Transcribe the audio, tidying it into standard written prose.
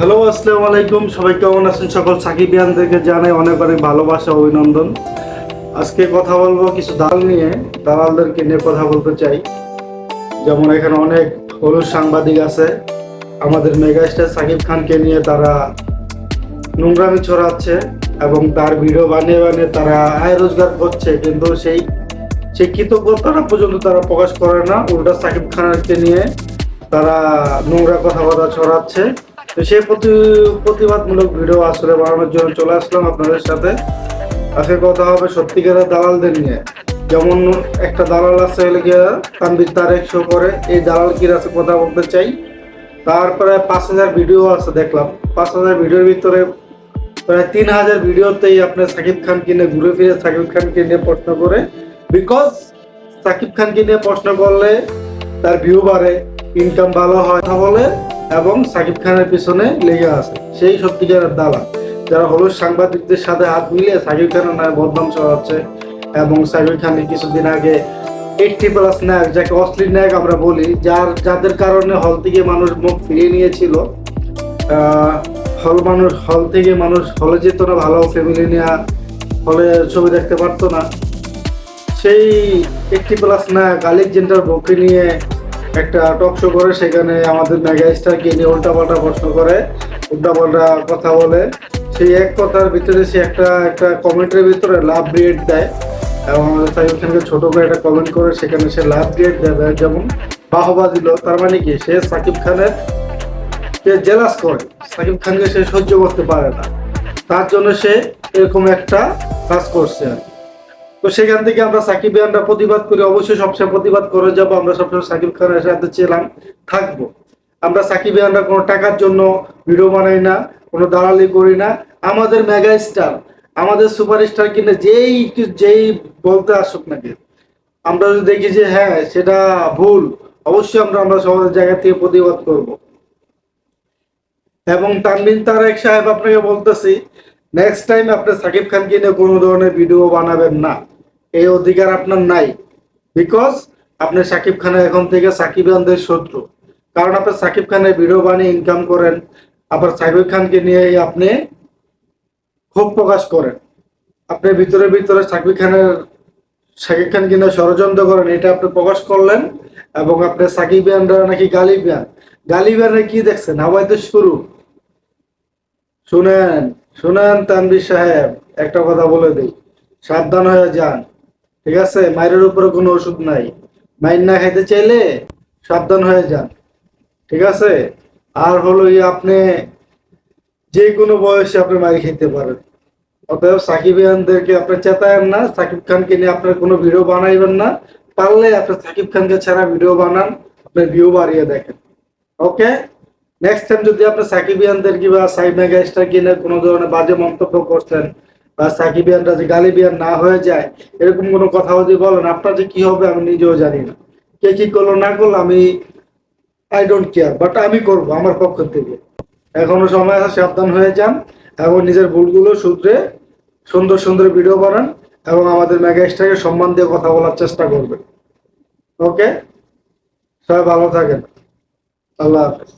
Hello, আসসালামু আলাইকুম। সবাই কেমন আছেন? সকল সাকিবিয়ানদেরকে জানাই অনেক অনেক ভালোবাসা, অভিনন্দন। আজকে কথা বলবো কিছু দালাল নিয়ে, দালালদেরকে নিয়ে কথা বলতে চাই। যেমন এখানে অনেক হলুদ সাংবাদিক আছে, আমাদের মেগাস্টার সাকিব খানকে নিয়ে তারা নোংরামি ছড়াচ্ছে এবং তার ভিডিও বানিয়ে বানিয়ে তারা আয় রোজগার করছে, কিন্তু সেই সেই কৃতজ্ঞতাটা পর্যন্ত তারা প্রকাশ করে না। উল্টা সাকিব খানকে নিয়ে তারা নোংরা কথাবার্তা ছড়াচ্ছে। তো সেই প্রতিবাদমূলক ভিডিও আসলে বানানোর জন্য চলে আসলাম আপনাদের সাথে। আজকে কথা হবে সত্যিকারের দালালদের নিয়ে। যেমন একটা দালাল আছে গিয়ে তানভীর তারেক শো করে, এই দালাল কি আছে কথা বলতে চাই। তারপরে 5,000 ভিডিও আছে দেখলাম, 5,000 ভিডিওর ভিতরে প্রায় 3,000 ভিডিওতেই আপনার সাকিব খানকে নিয়ে ঘুরে ফিরে সাকিব খানকে নিয়ে প্রশ্ন করে। বিকজ সাকিব খানকে নিয়ে প্রশ্ন করলে তার ভিউ বাড়ে, ইনকাম ভালো হয়, কথা বলে এবং সাকিব খানের পিছনে লেগে আছে সেই সত্যিকারের দালাল, যারা হলো সাংবাদিকদের সাথে হাত মিলিয়ে সাকিব খানের নামে বদনাম ছড়াচ্ছে। এবং সাকিব খানের কিছুদিন আগে 80+ নায়ক, যাকে অশ্লীল নায়ক আমরা বলি, যাদের কারণে হল থেকে মানুষ মুখ ফিরিয়ে নিয়েছিল। হল থেকে মানুষ হলে যেত না, ভালো ফ্যামিলি নিয়ে হলে ছবি দেখতে পারতো না। সেই 80+ নায়ক আলেকজান্ডার বউকে নিয়ে একটা টক শো করে, সেখানে আমাদের মেগা স্টারকে নিয়ে উল্টাপাল্টা প্রশ্ন করে, উল্টাপাল্টা কথা বলে। সেই এক কথার ভিতরে সে একটা একটা কমেন্টের ভিতরে লাভ রিয়েট দেয় এবং আমাদের সাকিব খানকে ছোট করে একটা কমেন্ট করে, সেখানে সে লাভ রিয়েট দেয়, যেমন বাহবা দিল। তার মানে কি, সে সাকিব খানের কে জেলাস করে, সাকিব খানকে সে সহ্য করতে পারে না, তার জন্য সে এরকম একটা কাজ করছে। তো সেখান থেকে আমরা সাকিবিয়ানরা প্রতিবাদ করি, অবশ্যই সবসময় প্রতিবাদ করে যাবো। আমরা সবসময় সাকিব খানের সাথে ছিলাম, থাকবো। আমরা সাকিবিয়ানরা কোনো টাকার জন্য ভিডিও বানাই না, কোনো দালালি করি না। আমাদের মেগা স্টার, আমাদের সুপারস্টার কিনে যেই বলতে আসুক নাকি, আমরা যদি দেখি যে হ্যাঁ সেটা ভুল, অবশ্যই আমরা সবার জায়গা থেকে প্রতিবাদ করব। এবং তানভীর তারেক সাহেব, আপনাকে বলতেছি, নেক্সট টাইম আপনি সাকিব খানকে নিয়ে কোনো ধরনের ভিডিও বানাবেন না, এই অধিকার আপনার নাই। বিকজ আপনি সাকিব খানের এখন থেকে সাকিবিয়ানদের শত্রু, কারণ আপনি সাকিব খানের ভিডিও বানিয়ে ইনকাম করেন, আবার সাকিব খানকে নিয়ে আপনি ক্ষোভ প্রকাশ করেন। আপনি ভিতরে ভিতরে সাকিব খানকে নিয়ে ষড়যন্ত্র করেন, এটা আপনি প্রকাশ করলেন। এবং আপনি সাকিবিয়ানরা নাকি গালিবিয়ান, গালিবিয়ানের কি দেখছেন? আবার তো শুরু। শুনেন, শুনেন তানভীর সাহেব, একটা কথা বলে দিই, সাবধান হয়ে যান। ঠিক আছে, মায়ের উপরে কোনো ওষুধ নাই, মাইর না খাইতে চাইলে সাবধান হয়ে যান। ঠিক আছে, আর হলো আপনি যে কোনো বয়সে আপনি মাইর খেতে পারেন। অতএব সাকিবিয়ানদেরকে আপনি চেতায়েন না, সাকিব খানকে নিয়ে আপনার কোনো ভিডিও বানাইবেন না। পারলে আপনি সাকিব খানকে ছাড়া ভিডিও বানান, আপনার ভিউ বাড়িয়ে দেখেন। ওকে, নেক্সট টাইম যদি আপনি সাকিবিয়ানদের কিংবা সাইড মেগা স্টার কিনে কোনো ধরনের বাজে মন্তব্য করছেন, বা সাকিবিয়ানরা যে গালিবিয়ান না হয়ে যায়, এরকম কোনো কথা যদি বলেন, আপনার যে কি হবে আমি নিজেও জানি না। কে কি করলো না করলো আমি আই ডোন্ট কেয়ার, বাট আমি করব আমার পক্ষ থেকে। এখনো সময় আছে, সাবধান হয়ে যান এবং নিজের ভুলগুলো শুধরে সুন্দর সুন্দর ভিডিও বানান এবং আমাদের মেগা স্টারকে সম্মান দিয়ে কথা বলার চেষ্টা করবেন। ওকে, সবাই ভালো থাকেন। আল্লাহ হাফেজ।